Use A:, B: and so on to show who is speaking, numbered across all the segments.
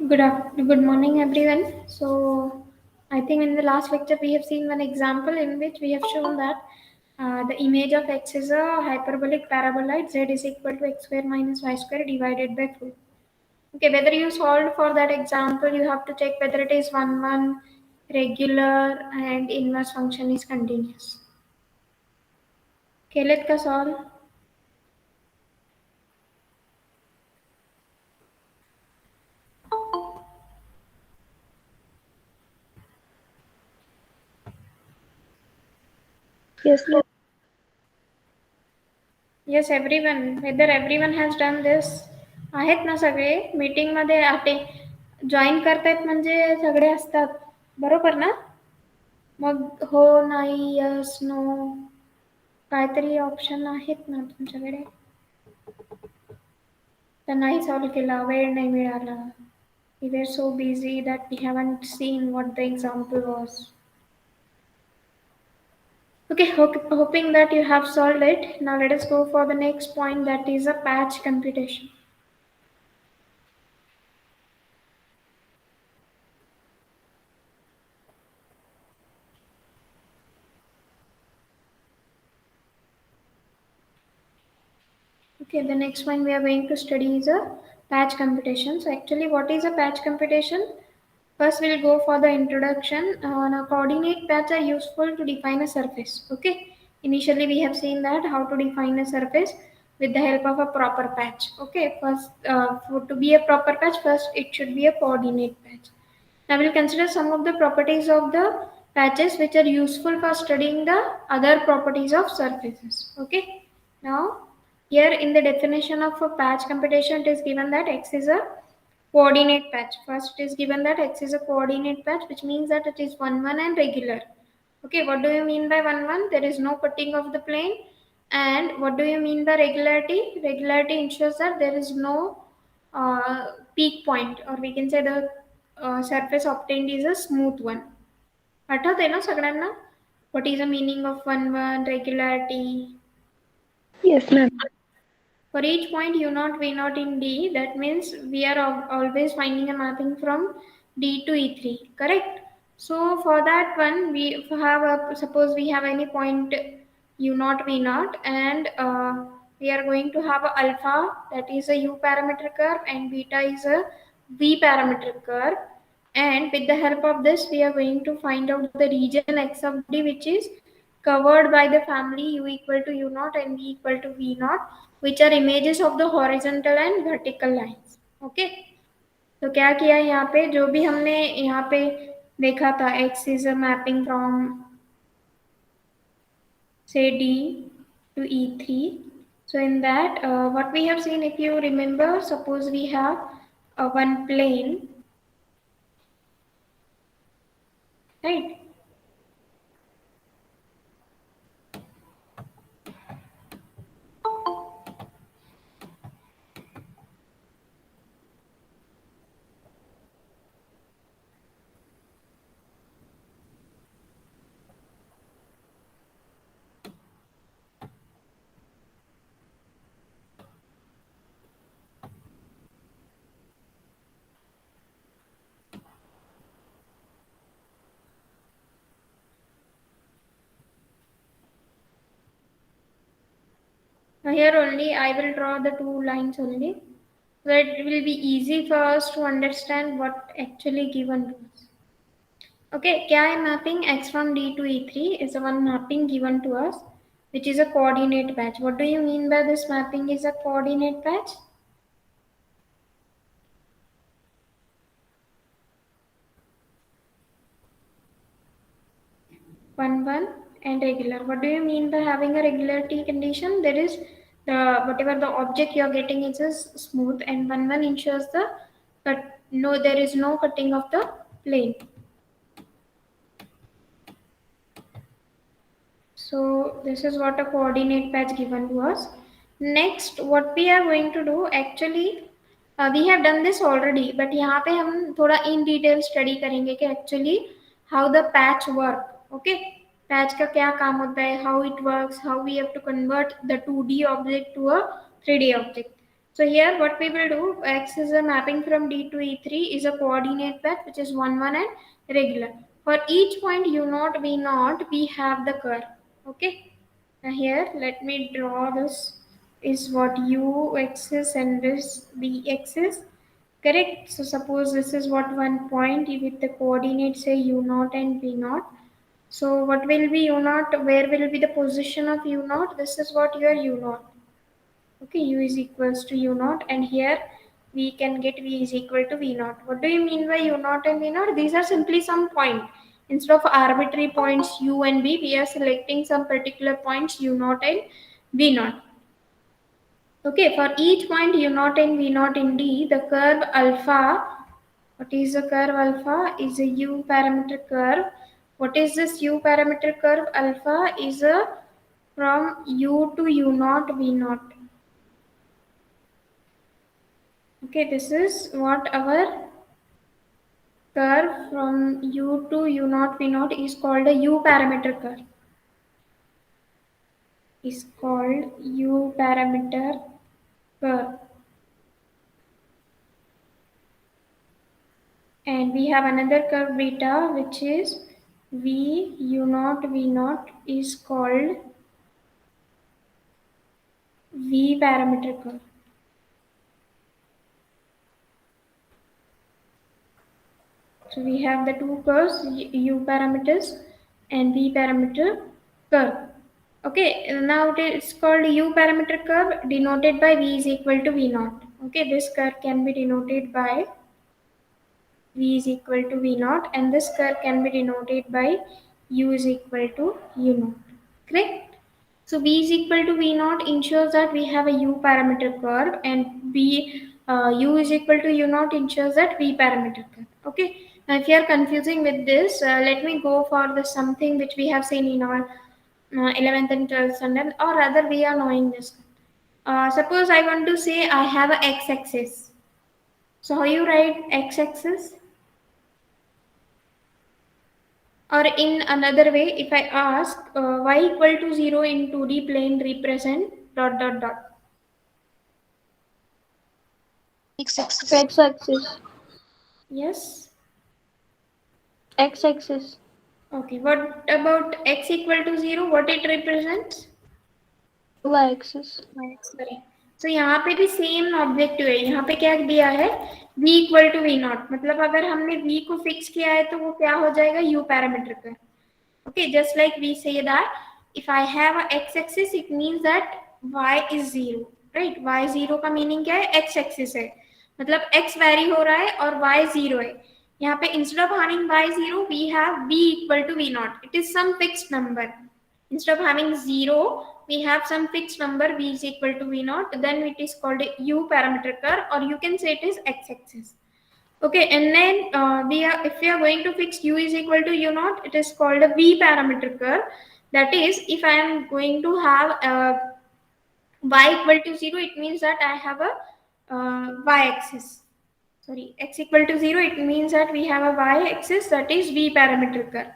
A: Good morning, everyone. So, I think in the last lecture we have seen one example in which we have shown that the image of x is a hyperbolic paraboloid z is equal to x square minus y square divided by 4. Okay, whether you solved for that example, you have to check whether it is 1, regular, and inverse function is continuous. Okay, let's solve.
B: Yes, ma'am.
A: Yes, everyone. Whether everyone has done this. आहेत ना सगळे मीटिंगमध्ये join करतायत म्हणजे सगळे असतात बरोबर ना. मग हो नाही यस नो काहीतरी ऑप्शन आहेत ना तुमच्याकडे. तर नाही सॉल्व केला वेळ नाही मिळाला. We were so busy that we haven't seen what the example was. Okay, hoping that you have solved it. Now let us go for the next point, that is a patch computation. Okay, the next one we are going to study is a patch computation. So actually what is a patch computation? First we'll go for the introduction. Now coordinate patch are useful to define a surface. Okay, initially we have seen that how to define a surface with the help of a proper patch. Okay, first to be a proper patch, first it should be a coordinate patch. Now we'll consider some of the properties of the patches which are useful for studying the other properties of surfaces. Okay. Now here in the definition of a patch computation it is given that x is a coordinate patch. First it is given that x is a coordinate patch, which means that it is 1 1 and regular. Okay, what do you mean by 1 1? There is no cutting of the plane. And what do you mean by regularity? Regularity ensures that there is no peak point, or we can say the surface obtained is a smooth one. आठवतंय ना सगळ्यांना? What is the meaning of 1 1 regularity?
B: Yes, ma'am.
A: For each point u0, v0 in D, that means we are always finding a mapping from D to E3, correct? So for that one, we have suppose we have any point u0, v0, and we are going to have a alpha, that is a u parameter curve, and beta is a v parameter curve. And with the help of this, we are going to find out the region x of D, which is covered by the family u equal to u0 and v equal to v0, which are images of the horizontal and vertical lines. Okay. तो क्या किया यहाँ पे, जो भी हमने यहाँ पे देखा था, x is a mapping from say D to E3. So in that, what we have seen, if you remember, suppose we have one plane, right? Now here only I will draw the two lines only, so that it will be easy for us to understand what actually given to us. Okay, KI mapping x from D to E3 is the one mapping given to us, which is a coordinate patch. What do you mean by this mapping is a coordinate patch? One one and regular. What do you mean by having a regularity condition? There is the whatever the object you are getting is smooth, and one one ensures the cut. No, there is no cutting of the plane. So this is what a coordinate patch given to us. Next, what we are going to do actually, we have done this already, but यहाँ पे हम थोड़ा in detail study करेंगे कि actually how the patch work. Okay, patch का क्या काम होता है, how it works, how we have to convert the 2D object to a 3D object. So here what we will do, x is a mapping from D to E3 is a coordinate path which is 1, 1 and regular. For each point u0, v0, we have the curve. Okay. Now here let me draw this is what u axis and this v axis. Correct. So suppose this is what one point with the coordinates say u0 and v0. So what will be u0? Where will be the position of u0? This is what your u0. Okay, u is equals to u naught, and here we can get v is equal to v naught. What do you mean by u naught and v naught? These are simply some point. Instead of arbitrary points u and v, we are selecting some particular points u naught and v naught. Okay, for each point u naught and v naught in D, the curve alpha, what is the curve alpha? Is a u parameter curve. What is this u parameter curve? Alpha is a from u to u naught v naught. Okay, this is what our curve from u to u naught v naught is called a u parameter curve. Is called u parameter curve. And we have another curve beta which is v u naught v naught is called v parameter curve. So we have the two curves u parameters and v parameter curve. Okay, now it is called u parameter curve denoted by v is equal to v naught. Okay, this curve can be denoted by v is equal to v naught, and this curve can be denoted by u is equal to u naught. Correct? So v is equal to v naught ensures that we have a u parameter curve, and u is equal to u naught ensures that v parameter curve. Okay. Now if you are confusing with this, let me go for the something which we have seen in our 11th and 12th standard, or rather we are knowing this. Suppose I want to say I have a x-axis. So how you write x-axis? Or in another way, if I ask y equal to 0 in 2D plane represent dot dot dot.
C: X-axis.
B: X-axis.
A: Yes.
B: X-axis.
A: Okay. What about x equal to 0? What it represents?
B: Y-axis.
A: Sorry. So यहाँ पे भी same objective है. यहाँ पे क्या दिया है? v equal to V naught. मतलब अगर हमने v को फिक्स किया है तो वो क्या हो जाएगा? u पैरामीटर का. Okay, just like we say that if I have a x-axis, it means that y is 0, right? y 0 का मीनिंग क्या है? x-axis है. मतलब x वैरी हो रहा है और y 0 है. यहाँ पे instead of having y 0, we have v equal to v naught. It is some fixed number. Instead of having 0, we have some fixed number v is equal to v naught. Then it is called a u parameter curve, or you can say it is x-axis. Okay, and then if we are going to fix u is equal to u naught, it is called a v parameter curve. That is, if I am going to have y equal to 0, it means that I have a y-axis. Sorry, x equal to 0, it means that we have a y-axis, that is v parameter curve.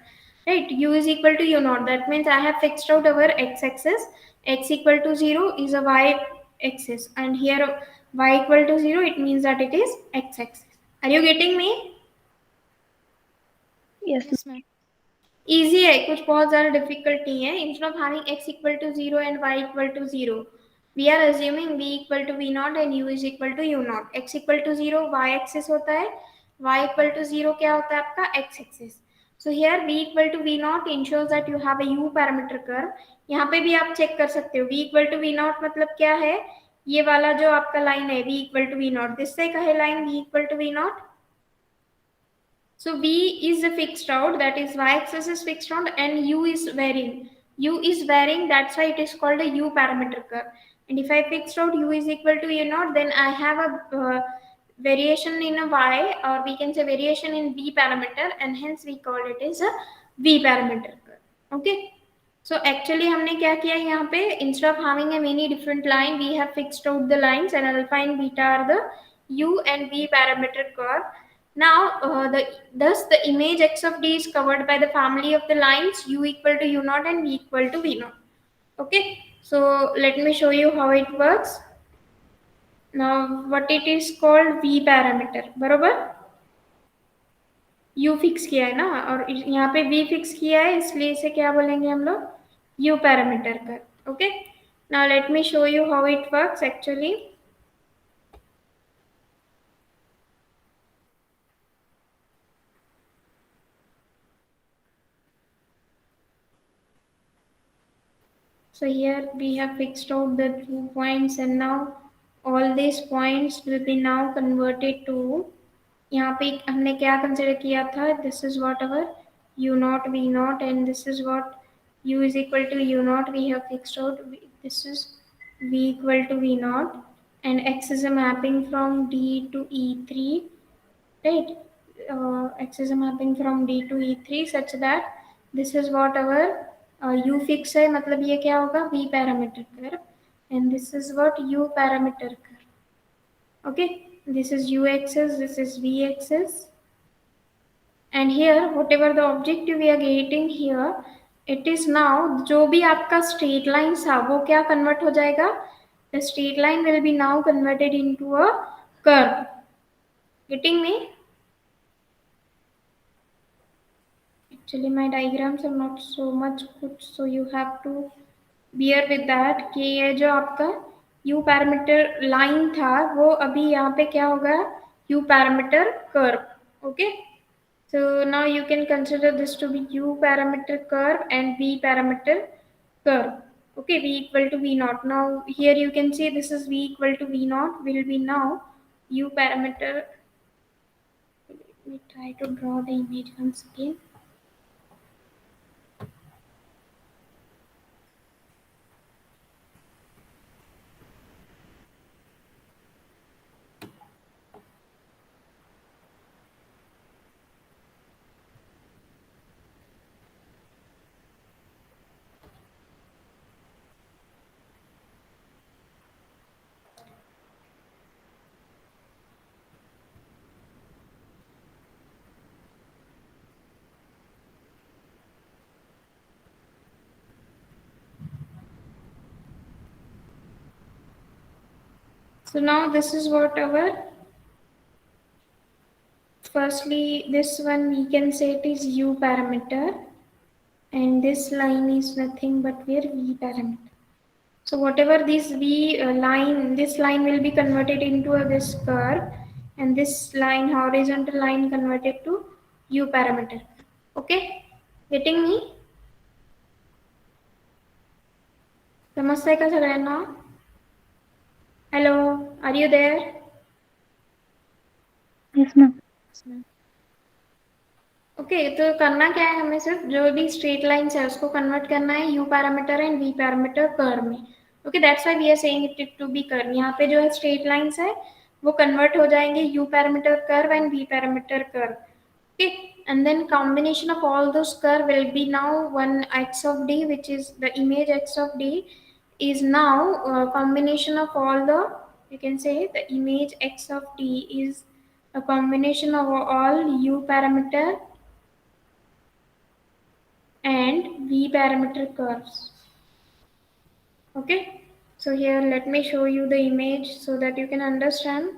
A: Right, u is equal to u naught. That means I have fixed out our x-axis. X equal to 0 is a y-axis, and here y equal to 0, it means that it is x-axis. Are you getting me?
B: Yes.
C: Yes, ma'am.
A: Easy है, कुछ बहुत ज़्यादा difficult नहीं है. Instead of having x equal to 0 and y equal to 0, we are assuming v equal to v naught and u is equal to u naught. x equal to 0 y axis होता है, y equal to 0 क्या होता है आपका x axis. So here v equal to v naught ensures that you have a u parameter curve. यहाँ पे भी आप चेक कर सकते हो. v equal to v naught मतलब क्या है? ये वाला जो आपका लाइन है v equal to v naught, जिससे कहे line v equal to v naught. So v is a fixed route, that is y-axis is fixed route, and u is varying. U is varying, that's why it is called a u parameter curve. And if I fix route u is equal to u naught, then I have a variation in a y, or we can say variation in v parameter, and hence we call it as a v parameter curve. Okay. So actually हमने क्या किया यहाँ पे? Instead of having a many different line, we have fixed out the lines, and alpha and beta are the u and v parameter curve. Now, thus the image x of d is covered by the family of the lines u equal to u naught and v equal to v naught. Okay, so let me show you how it works. Now what it is called v parameter, बरोबर? u fix किया है ना, और यहाँ पे v fix किया है, इसलिए इसे क्या बोलेंगे हम लोग, u पैरामीटर कर. Okay, now let me show you how it works actually. So here we have fixed out the 2 points, and now all these points will be now converted to, यहाँ पे हमने क्या कंसिडर किया था, this is what our u naught v naught, and this is what u is equal to u naught we have fixed out. This is v equal to v naught, and x is a mapping from d to e3, right? X is a mapping from d to e3 such that this is what our u fix है, मतलब ये क्या होगा, v parameter curve, and this is what u parameter curve. Okay, this is u axis, this is v axis, and here whatever the objective we are getting here, it is now जो भी आपका straight line था वो क्या convert हो जाएगा, the straight line will be now converted into a curve. Getting me? Actually my diagrams are not so much good, so you have to bear with that कि ये जो आपका u पैरामीटर लाइन था वो अभी यहाँ पे क्या होगा, u parameter curve. Okay, so now you can consider this to be u parameter curve and v parameter curve. Okay, v equal to v naught. Now here you can see this is v equal to v naught will be now u parameter. Let me try to draw the image once again. So now this is what our, firstly this one we can say it is u parameter, and this line is nothing but where v parameter. So whatever this v line, this line will be converted into this curve, and this line, horizontal line, converted to u parameter. Okay, getting me? समजतंय का सगळ्यांना? Hello, are you there?
B: Yes, ma'am.
A: Okay तो करना क्या है, हमें सिर्फ जो भी स्ट्रेट लाइंस है उसको कन्वर्ट करना है u parameter and v parameter curve में. Okay, that's why we are saying it to be curve. यहाँ पे जो है स्ट्रेट लाइंस है वो कन्वर्ट हो जाएंगे u parameter curve and v parameter curve. Okay, and then combination of all those curve will be now one x of d, which is the image x of d is now combination of all the, you can say the image x of d is a combination of all u parameter and v parameter curves. Okay, so here let me show you the image so that you can understand.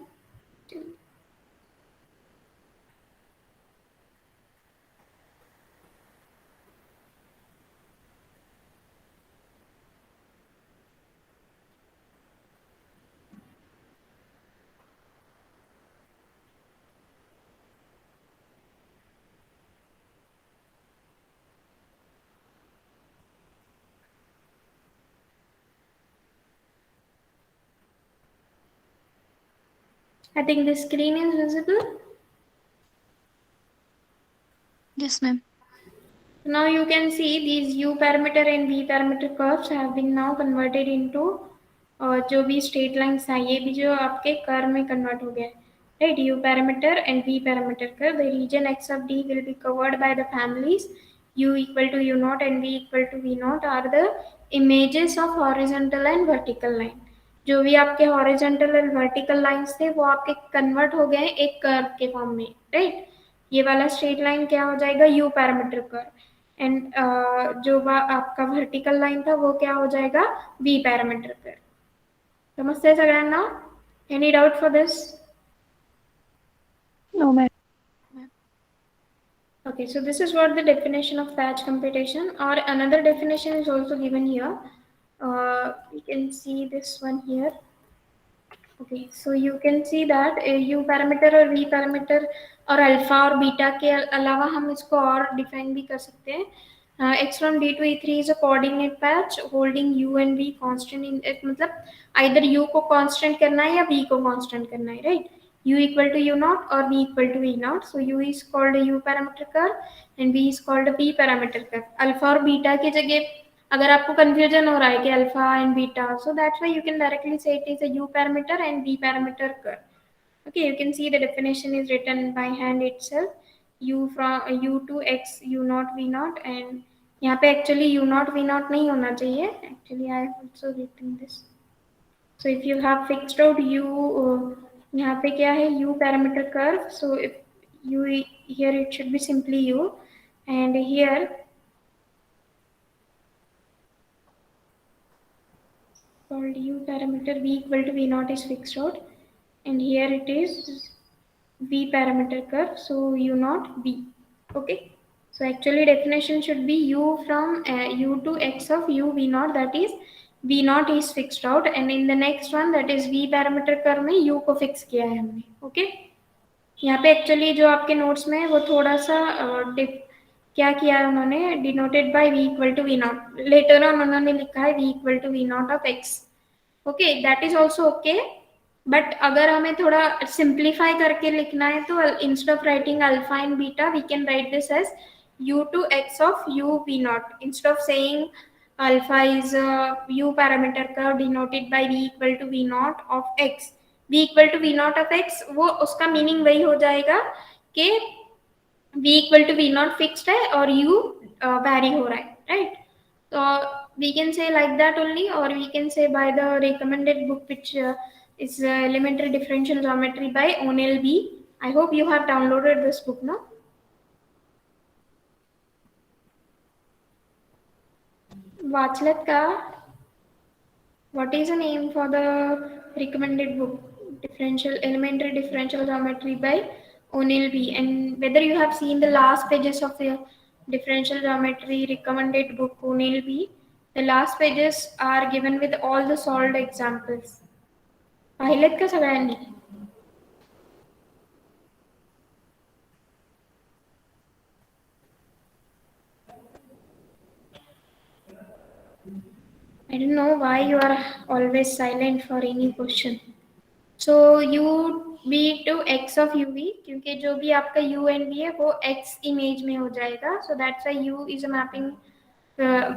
A: I think the screen is visible.
C: Yes, ma'am.
A: Now you can see these u parameter and v parameter curves have been now converted into जो भी straight lines था ये भी जो आपके curve में convert हो गया है, right? U parameter and v parameter curve, the region x of d will be covered by the families u equal to u naught and v equal to v naught are the images of horizontal and vertical line. जो भी आपके horizontal और vertical lines थे वो आपके convert हो गए एक कर्व के फॉर्म में, राइट? ये वाला स्ट्रेट लाइन क्या हो जाएगा, यू पैरामीटर कर्व, एंड जो आपका वर्टिकल लाइन था वो क्या हो जाएगा, वी पैरामीटर कर्व. समजते सगळ्यांना? Any doubt for this?
B: No, ma'am.
A: Okay, so this is what the definition of patch computation, or another definition is also given here. You can see this one here. Okay, so you can see that u parameter और v parameter और alpha और beta के अलावा हम इसको और define भी कर सकते हैं. X from D to E3 is a coordinate patch holding u and v constant in मतलब either u को constant करना है या v को constant करना है, right? U equal to u naught or v equal to v naught. So u is called a u parameter curve and v is called a v parameter curve. Alpha और beta की जगह अगर आपको confusion हो रहा है कि alpha and beta, so that's why you can directly say it is a u parameter and v parameter curve. Okay, you can see the definition is written by hand itself. U from u to x u naught v naught, and यहाँ पे actually u naught v naught नहीं होना चाहिए. Actually I have also written this. So if you have fixed out u, यहाँ पे क्या है u parameter curve. So if u here it should be simply u, and here called u parameter v equal to v naught is fixed out, and here it is v parameter curve, so u naught v. Okay, so actually definition should be u from u to x of u v naught, that is v naught is fixed out, and in the next one that is v parameter curve में u को fix किया है हमने. Okay, यहाँ पे actually जो आपके notes में है वो थोड़ा सा क्या किया है उन्होंने, denoted by v equal to v naught. Later on उन्होंने लिखा है v equal to v naught of x. Okay, that is also okay, but अगर हमें थोड़ा सिंप्लीफाई करके लिखना है तो instead of writing alpha and beta we can write this as u to x of u v naught. Instead of saying alpha is a u parameter curve denoted by v equal to v naught of x, v equal to v naught of x, वो उसका meaning वही हो जाएगा कि v equal to v naught fixed है और u vary हो रहा है, right? So we can say like that only, or we can say by the recommended book which is Elementary Differential Geometry by O'Neill B. I hope you have downloaded this book, no? वाचलत का what is the name for the recommended book? Elementary Differential Geometry by O'Neill B. And whether you have seen the last pages of the Differential Geometry recommended book O'Neill B, the last pages are given with all the solved examples. पाहिलेत का सगळ्यांनी? I don't know why you are always silent for any question. So u b to x of uv, क्योंकि जो भी आपका u and v है वो x image में हो जाएगा. So that's why u is a mapping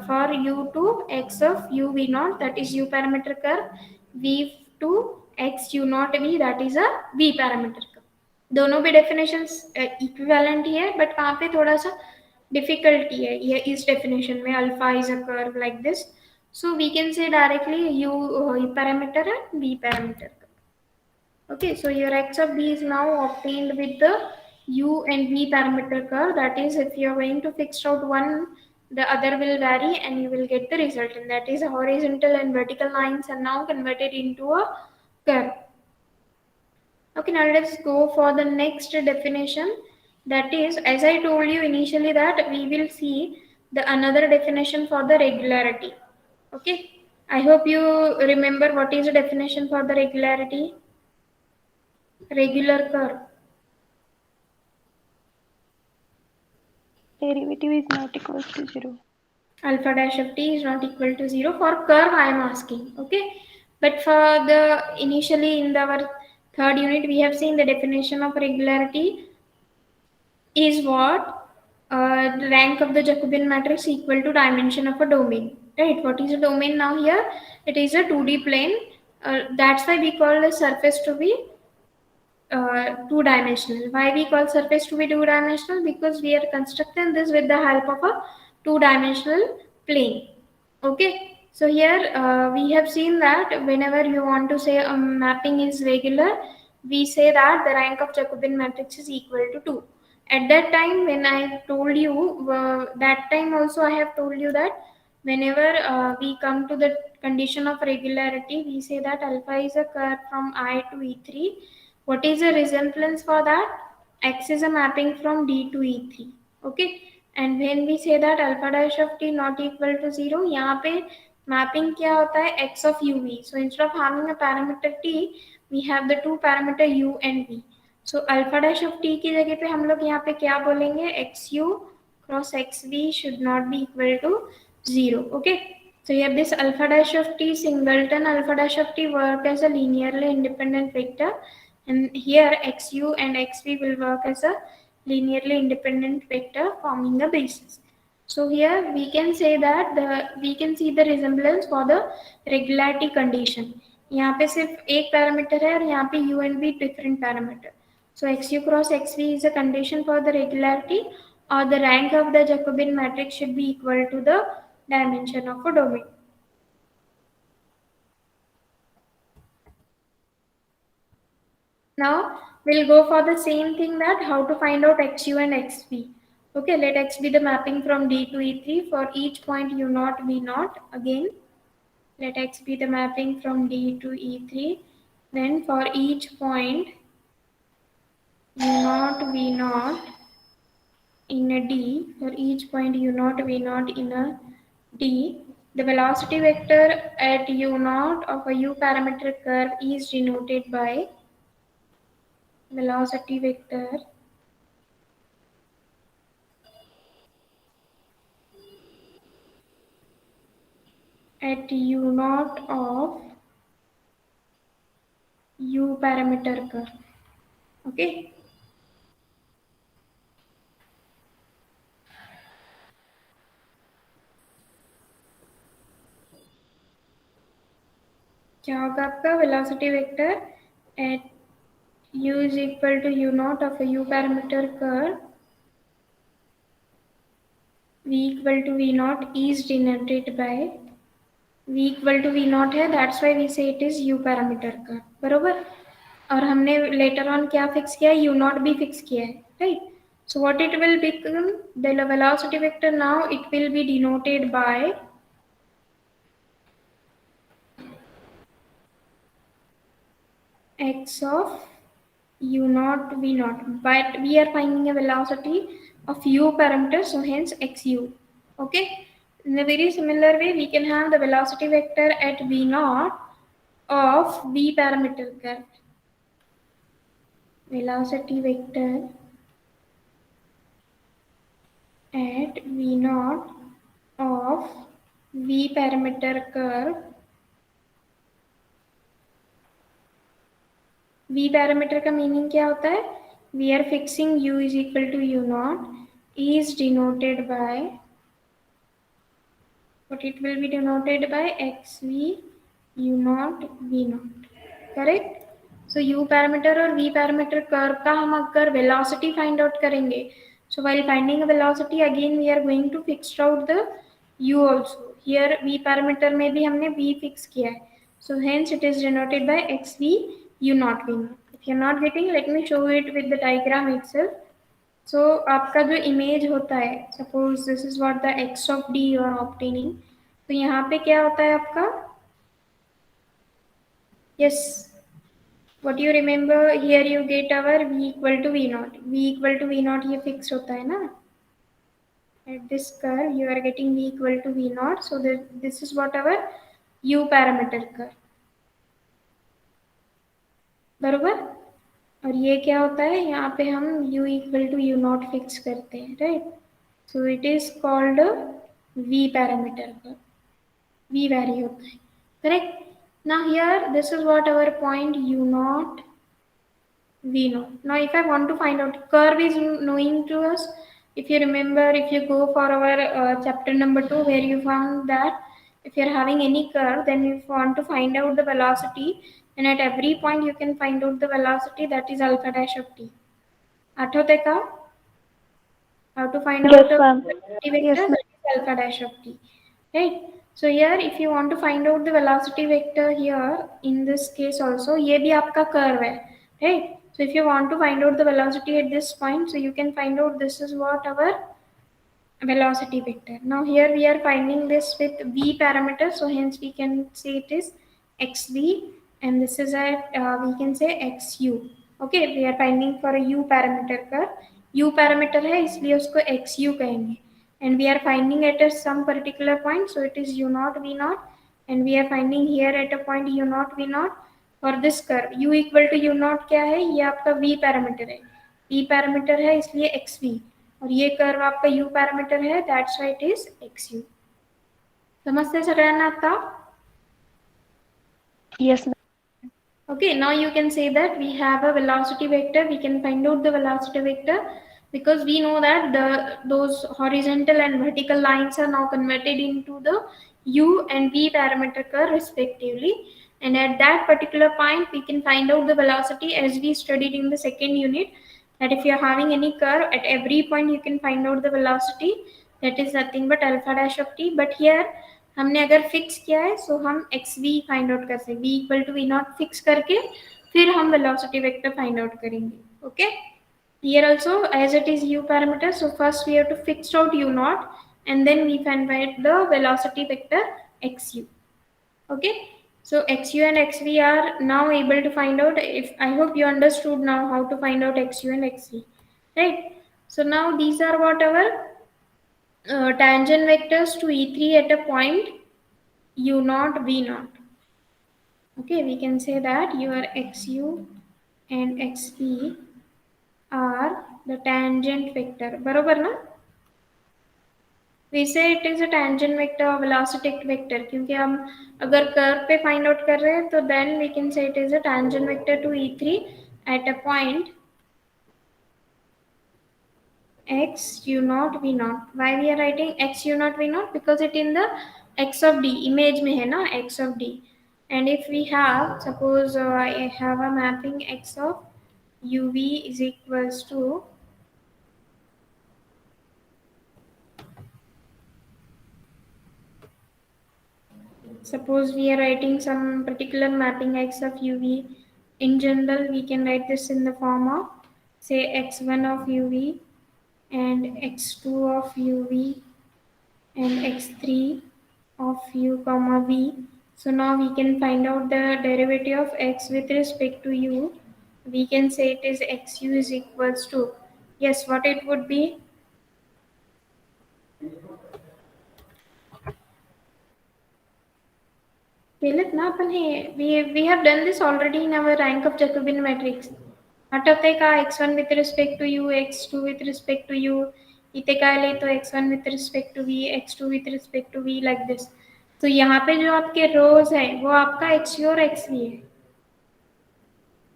A: for u to x of u v naught, that is u parameter curve. v to x u naught v, that is a v parameter curve. दोनों भी definitions equivalent ही है, but वहाँ पे थोड़ा सा difficulty है ये इस डेफिनेशन में. Alpha is a curve like this, so we can say directly u parameter and v parameter. Okay, so your x of b is now obtained with the u and v parameter curve. That is, if you are going to fix out one, the other will vary and you will get the result, and that is horizontal and vertical lines are now converted into a curve. Okay, now let's go for the next definition. That is, as I told you initially, that we will see the another definition for the regularity. Okay, I hope you remember what is the definition for the regularity. Regular curve.
B: Derivative is not equal to 0.
A: Alpha dash of t is not equal to 0 for curve I am asking. Okay, but for the initially in our third unit we have seen the definition of regularity is what the rank of the Jacobian matrix equal to dimension of a domain, right? What is a domain now here? It is a 2D plane. That's why we call the surface to be two-dimensional. Why we call surface to be two-dimensional? Because we are constructing this with the help of a two-dimensional plane. Okay, so here we have seen that whenever you want to say a mapping is regular, we say that the rank of Jacobian matrix is equal to 2. At that time when I told you, that time also I have told you that whenever we come to the condition of regularity, we say that alpha is a curve from I to E3. What is the resemblance for that? X is a mapping from D to E3. Okay. And when we say that alpha dash of t not equal to 0, यहाँ पे mapping क्या होता है? X of uv. So instead of having a parameter t, we have the two parameter u and v. So alpha dash of t की जगह पे हम लोग यहाँ पे क्या बोलेंगे? xu cross xv should not be equal to 0. Okay. So here this alpha dash of t singleton alpha dash of t work as a linearly independent vector, and here xu and xv will work as a linearly independent vector forming a basis. So here we can say that we can see the resemblance for the regularity condition. यहाँ पे सिर्फ एक parameter है और यहाँ पे u and v different parameter. So xu cross xv is a condition for the regularity, or the rank of the Jacobian matrix should be equal to the dimension of a domain. Now we'll go for the same thing, that how to find out xu and xv. Okay, let x be the mapping from D to E3 for each point u0, v0. Again, let x be the mapping from D to E3. Then for each point u0, v0 in a D, for each point u0, v0 in a D, the velocity vector at u0 of a u parameter curve is denoted by velocity vector at u0 of u parameter curve. Okay. क्या होगा आपका velocity vector at u is equal to u0 of a u parameter curve, v equal to v0 is denoted by v equal to v0 है, that's why we say it is u parameter curve. बरोबर. और हमने later on क्या fix किया है? u0 भी fix किया है, right? So what it will become? The velocity vector now it will be denoted by x of u0 v0, but we are finding a velocity of u parameter, so hence xu. Okay. In a very similar way, we can have the velocity vector at v0 of v parameter curve. Velocity vector at v0 of v parameter curve. v parameter का meaning क्या होता है? We are fixing u is equal to u0 is denoted by, what it will be denoted by? xv u0 v0. Correct. So u parameter और v parameter curve का हम अगर velocity find out करेंगे, so while finding a velocity again we are going to fix out the u also. Here v parameter में भी हमने v fix किया है, so hence it is denoted by xv u0 v0. If you are not getting, let me show it with the diagram itself. So आपका जो image होता है, suppose this is what the x of d you are obtaining. तो यहाँ पे क्या होता है आपका? Yes, what you remember here, you get our v equal to v0. v equal to v0 ये fix होता है ना? At this curve you are getting v equal to v0, so that this is what our u parameter curve. बरोबर. और ये क्या होता है? यहाँ पे हम u equal to u0 fix करते हैं, right? So it is called v parameter curve. v vary होता है, correct? Now here this is what our point u0 v0. Now if I want to find out, curve is knowing to us. If you remember, if you go for our chapter number 2, where you found that if you're having any curve, then if you want to find out the velocity, and at every point you can find out the velocity, that is alpha dash of t. आठवते का? How to find out the velocity vector? That is alpha dash of t, right? So here if you want to find out the velocity vector here, in this case also, ये भी आपका curve है, right? So if you want to find out the velocity at this point, so you can find out this is what our velocity vector. Now here we are finding this with v parameter, so hence we can say it is xv, and this is a we can say xu. Okay, we are finding for a u parameter curve. U parameter है इसलिए उसको xu कहेंगे, and we are finding at a some particular point, so it is u naught v naught, and we are finding here at a point u naught v naught for this curve. U equal to u naught क्या है, ये आपका v parameter है, v parameter है इसलिए xv, और ये curve आपका u पैरामीटर है, that's why it is xu. समझते सगळ्यांना आता?
B: Yes, ma'am.
A: Okay, now you can say that we have a velocity vector. We can find out the velocity vector because we know that those horizontal and vertical lines are now converted into the u and v parameter curve respectively. And at that particular point, we can find out the velocity as we studied in the second unit. That if you are having any curve, at every point you can find out the velocity. That is nothing but alpha dash of t. But here हमने अगर fix किया है, सो हम x we find out कर सकते, V equal to V naught fix करके फिर हम वेलोसिटी वेक्टर फाइंड आउट करेंगे. Okay, here also as it is u parameter, so first we have to fix out u naught and then we find out the velocity vector xu. Okay, so xu and xv are now able to find out. If I hope you understood now how to find out xu and xv, right? So now these are whatever tangent vectors to e3 at a point u naught v naught. Okay, we can say that your xu and xv are the tangent vector. बरोबर ना? We say it is a tangent vector or velocity vector क्योंकि हम अगर curve पे find out कर रहे हैं तो then we can say it is a tangent vector to e3 at a point x u naught v naught. Why we are writing x u naught v naught? Because it in the x of d image में है ना, x of d. And if we have, suppose I have a mapping x of uv is equals to suppose we are writing some particular mapping x of uv. In general, we can write this in the form of say x1 of uv and x2 of uv and x3 of u comma v. So now we can find out the derivative of x with respect to u. We can say it is xu is equals to, yes, what it would be? केलेत ना आपण हे, we have done this already in our rank of Jacobian matrix. आठवतंय का? x1 with respect to u, x2 with respect to u, इथे काय लिहितो x1 with respect to v, x2 with respect to v, like this. तो यहाँ पे जो आपके रोज है वो आपका xu और xv है,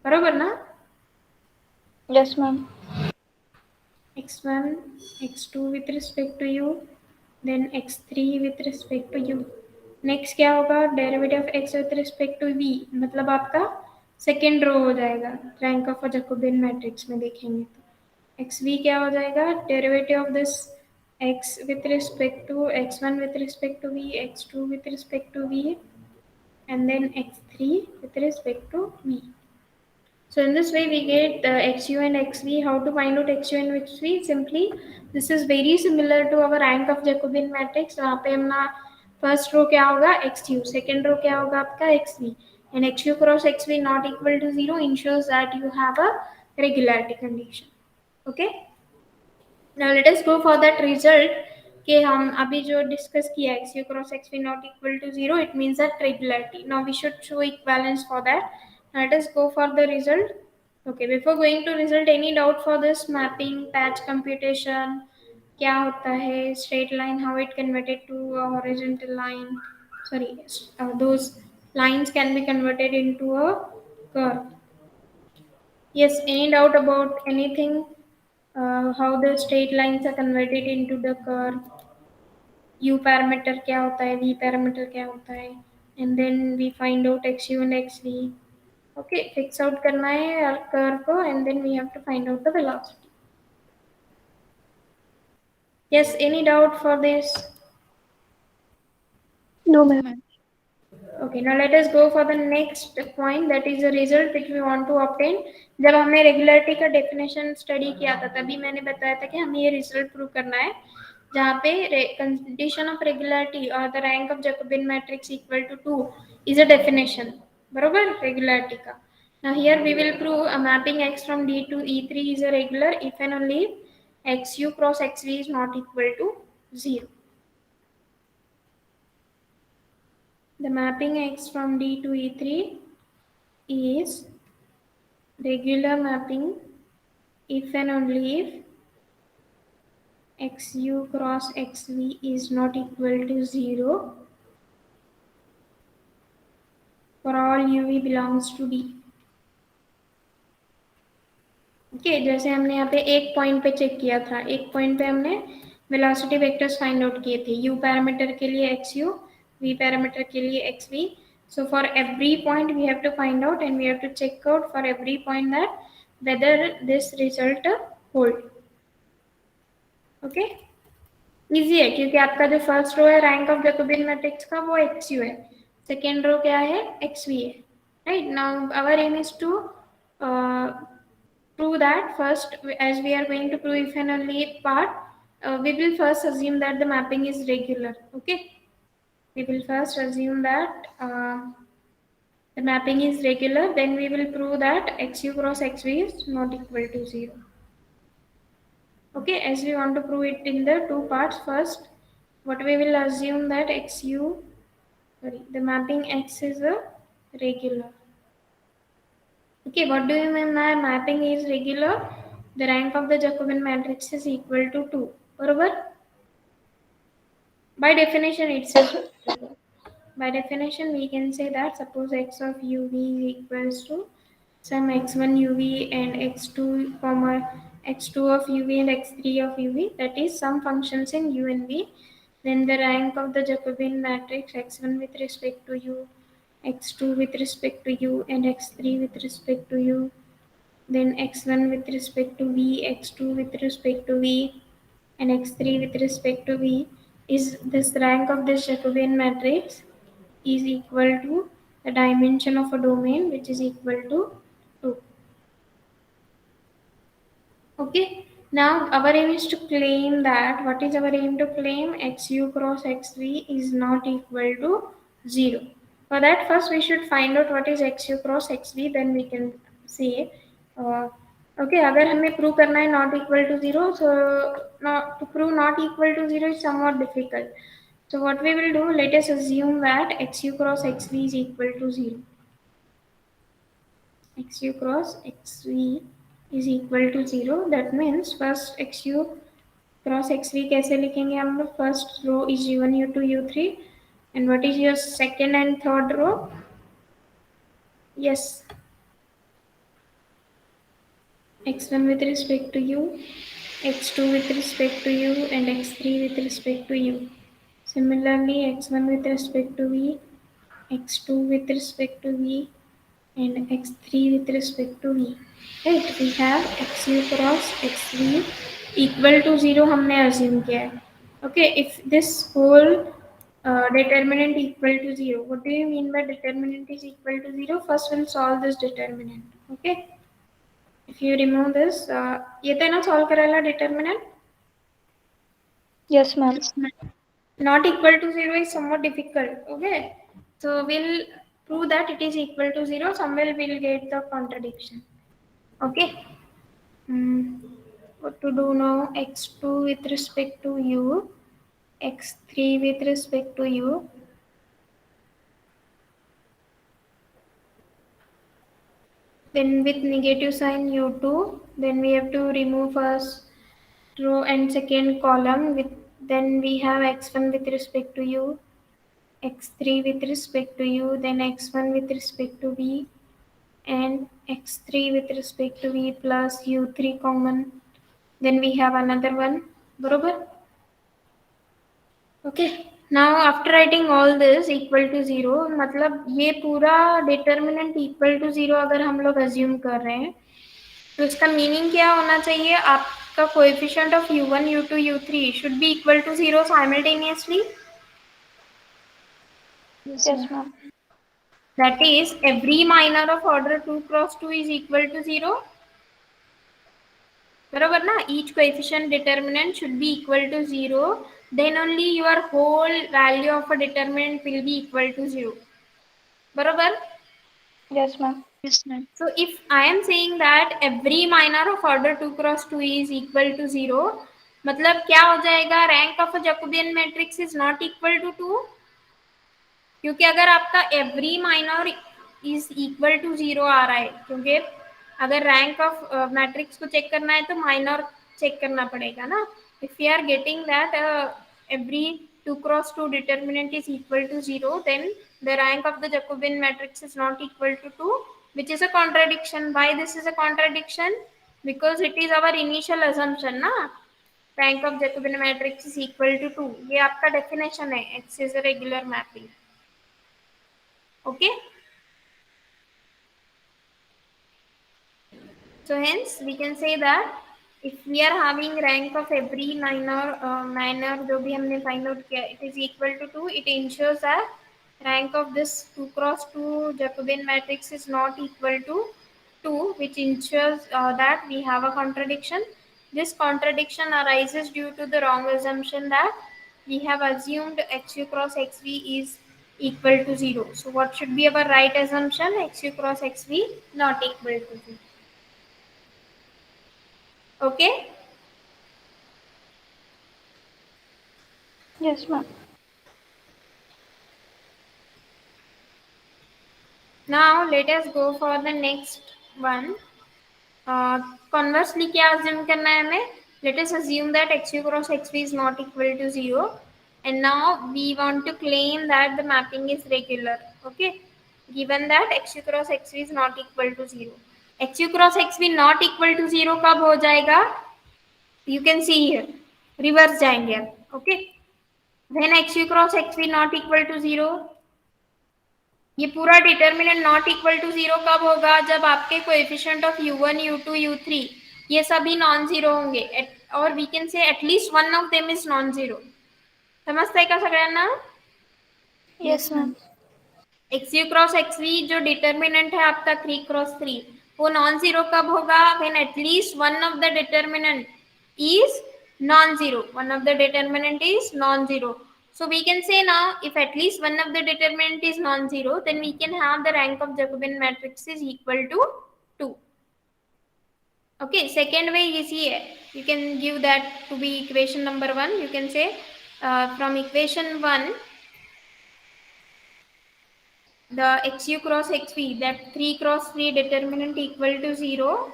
A: बरोबर ना?
B: Yes, ma'am.
A: x1 x2 with respect to u, then x3 with respect to u. Next क्या होगा? Derivative of x with respect to v, मतलब आपका सेकेंड रो हो जाएगा rank of a Jacobian matrix में देखेंगे तो xv क्या हो जाएगा? Derivative of this x with respect to x1 with respect to v, x2 with respect to v, and then x3 with respect to v. So in this way we get xu and xv. How to find out xu and xv? Simply this is very similar to our rank of Jacobian matrix. वहाँ पे हमने first row क्या होगा? xu, second row क्या होगा आपका? xv, and xu cross xv not equal to 0 ensures that you have a regularity condition. Okay, now let us go for that result कि हम अभी जो डिस्कस किया xu cross xv not equal to 0, it means that regularity. Now we should show equivalence for that. Let us go for the result. Okay, before going to result, any doubt for this mapping, patch computation, क्या होता है, straight line, how it converted to a horizontal line, sorry, those lines can be converted into a curve. Yes, any doubt about anything, how the straight lines are converted into the curve, u parameter क्या होता है, v parameter क्या होता है, and then we find out xu and xv. Okay, fix out करना है curve को, and then we have to find out the velocity. Yes, any doubt for this?
B: No, ma'am.
A: Okay, now let us go for the next point, that is the result which we want to obtain. जब हमने regularity का definition study किया था तभी मैंने बताया था कि हमें ये रिजल्ट प्रूव करना है. जहाँ पे कंडीशन ऑफ रेगुलरिटी और the rank of Jacobian matrix equal to 2 is a definition, बरोबर, रेगुलरिटी का. Now here we will prove a mapping x from D to E3 is a regular if and only if xu cross xv is not equal to 0. The mapping x from D to E3 is regular mapping if and only if xu cross xv is not equal to 0 for all uv belongs to D. Okay, जैसे हमने यहाँ पे एक point पे check किया था, एक point पे हमने वेलोसिटी वेक्टर्स फाइंड आउट किए थे, u पैरामीटर के लिए xu, v पैरामीटर के लिए xv. So for every point we have to find out and we have to check out for every point that whether this result hold. Okay, easy है क्योंकि आपका जो first row है rank of Jacobian matrix का वो xu है, second row क्या है xv है, right. Now our aim is to prove that first. As we are going to prove if and only part, we will first assume that the mapping is regular. Okay, we will first assume that the mapping is regular, then we will prove that xu cross xv is not equal to 0. Okay, as we want to prove it in the two parts, first what we will assume that the mapping x is a regular. Okay, what do you mean by mapping is regular? The rank of the Jacobian matrix is equal to 2. Barabar? By definition, it's by definition we can say that suppose x of uv is equals to some x1 uv and x2 comma x2 of uv and x3 of uv, that is some functions in u and v. Then the rank of the Jacobian matrix x1 with respect to u, x2 with respect to u, and x3 with respect to u, then x1 with respect to v, x2 with respect to v, and x3 with respect to v, is this rank of this Jacobian matrix is equal to the dimension of a domain, which is equal to 2. Okay, now our aim is to claim that, what is our aim to claim? Xu cross xv is not equal to 0. For that, first we should find out what is xu cross xv, then we can say okay, अगर हमें prove करना है not equal to 0, so to prove not equal to 0 is somewhat difficult. So what we will do, let us assume that xu cross xv is equal to 0. xu cross xv is equal to 0. That means first xu cross xv कैसे लिखेंगे हम लोग? First row is u1, u2, u3, and what is your second and third row? Yes, x1 with respect to u, x2 with respect to u, and x3 with respect to u. Similarly, x1 with respect to v, x2 with respect to v, and x3 with respect to v. Right, we have xu cross xv equal to 0 हमने assume किया है. Okay, if this whole determinant equal to 0, what do you mean by determinant is equal to 0? First we'll solve this determinant. Okay, if you remove this, येते ना solve करायला determinant?
B: Yes, ma'am.
A: Not equal to 0 is somewhat difficult. Okay, so we'll prove that it is equal to 0. Somewhere we'll get the contradiction. Okay, what to do now? x2 with respect to u, x3 with respect to u, then with negative sign u2, then we have to remove first row and second column, with then we have x1 with respect to u, x3 with respect to u, then x1 with respect to v, and x3 with respect to v plus u3 common, then we have another one. बरोबर? Okay, now after writing all this equal to 0, मतलब ये पूरा determinant equal to 0 अगर हम लोग assume कर रहे हैं, तो इसका मीनिंग क्या होना चाहिए? आपका coefficient of u1, u2, u3 should be equal to 0 simultaneously.
B: Yes, ma'am.
A: That is, every minor of order 2 cross 2 is equal to 0. बरोबर ना. each coefficient determinant should be equal to 0, then only your whole value of a determinant will be equal to 0. बरोबर.
B: Yes, ma'am.
C: Yes, ma'am.
A: So if I am saying that every minor of order 2 cross 2 is equal to 0, मतलब क्या हो जाएगा, rank of a Jacobian matrix is not equal to 2. क्योंकि अगर आपका every minor is equal to 0 आ रहा है, क्योंकि अगर रैंक ऑफ मैट्रिक्स को चेक करना है तो माइनर चेक करना पड़ेगा ना. If you are getting that every 2 cross 2 determinant is equal to 0, then the rank of the Jacobian matrix is not equal to 2, which is a contradiction. Why this is a contradiction? Because it is our initial assumption ना, rank of Jacobian matrix is equal to 2. ये आपका definition है, X is a regular mapping. Okay, so hence we can say that if we are having rank of every minor जो भी हमने find out किया, it is equal to 2, it ensures that rank of this 2 cross 2 Jacobian matrix is not equal to 2, which ensures that we have a contradiction. This contradiction arises due to the wrong assumption that we have assumed xu cross xv is equal to 0. So what should be our right assumption? Xu cross xv not equal to 0. Okay.
B: Yes, ma'am.
A: Now let us go for the next one. Conversely क्या assume करना है हमें? Let us assume that xu cross xv is not equal to 0, and now we want to claim that the mapping is regular. Okay, given that xu cross xv is not equal to 0. xu cross xv not equal to 0 कब हो जाएगा? You can see here, reverse जाएंगे अब. Okay, when xu cross xv not equal to 0, ये पूरा determinant not equal to 0 कब होगा? जब आपके coefficient of u1 u2 u3 ये सभी नॉन जीरो होंगे, और we can say at least one of them is non zero. समजताय का सगळ्यांना?
B: Yes, ma'am.
A: xu cross xv जो डिटर्मिनेंट है आपका 3 क्रॉस 3, वो नॉन जीरो कब होगा? When at least one of the determinant is non-zero. One of the determinant is non-zero. So we can say now, if at least one of the determinant is non-zero, then we can have the rank of Jacobian matrix is equal to 2. Okay, second way is here. You can give that to be equation number 1. You can say from equation 1, the xu cross xv, that 3 cross 3 determinant equal to 0,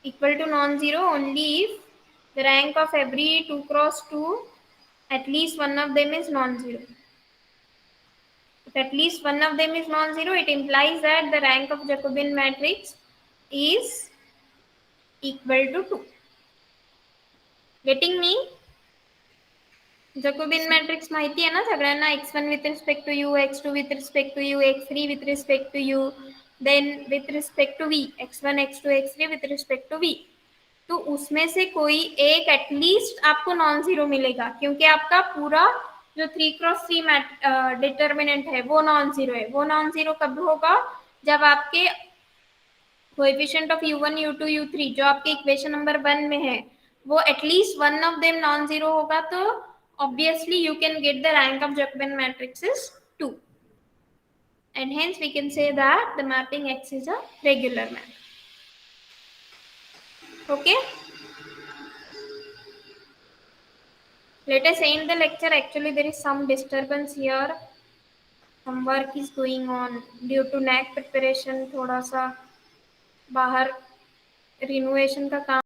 A: equal to non-zero only if the rank of every 2 cross 2 at least one of them is non-zero. If at least one of them is non-zero, it implies that the rank of Jacobian matrix is equal to 2. Getting me? Jacobian matrix माहिती है ना सगळ्यांना? x1 with respect to u, x2 with respect to u, x3 with respect to u, then with respect to v, x1 x2 x3 with respect to v. तो उसमें से कोई एक at least आपको नॉन जीरो मिलेगा, क्योंकि आपका पूरा जो 3 क्रॉस 3 डिटर्मिनेंट है वो नॉन जीरो है. वो नॉन जीरो कब होगा? जब आपके coefficient of u1 u2 u3 जो आपके इक्वेशन नंबर 1 में है वो at least one of them non zero होगा, तो obviously you can get the rank of Jacobian matrix is 2, and hence we can say that the mapping X is a regular map. Okay, let us end the lecture. Actually there is some disturbance here, some work is going on due to NAC preparation. थोड़ा सा बाहर renovation का काम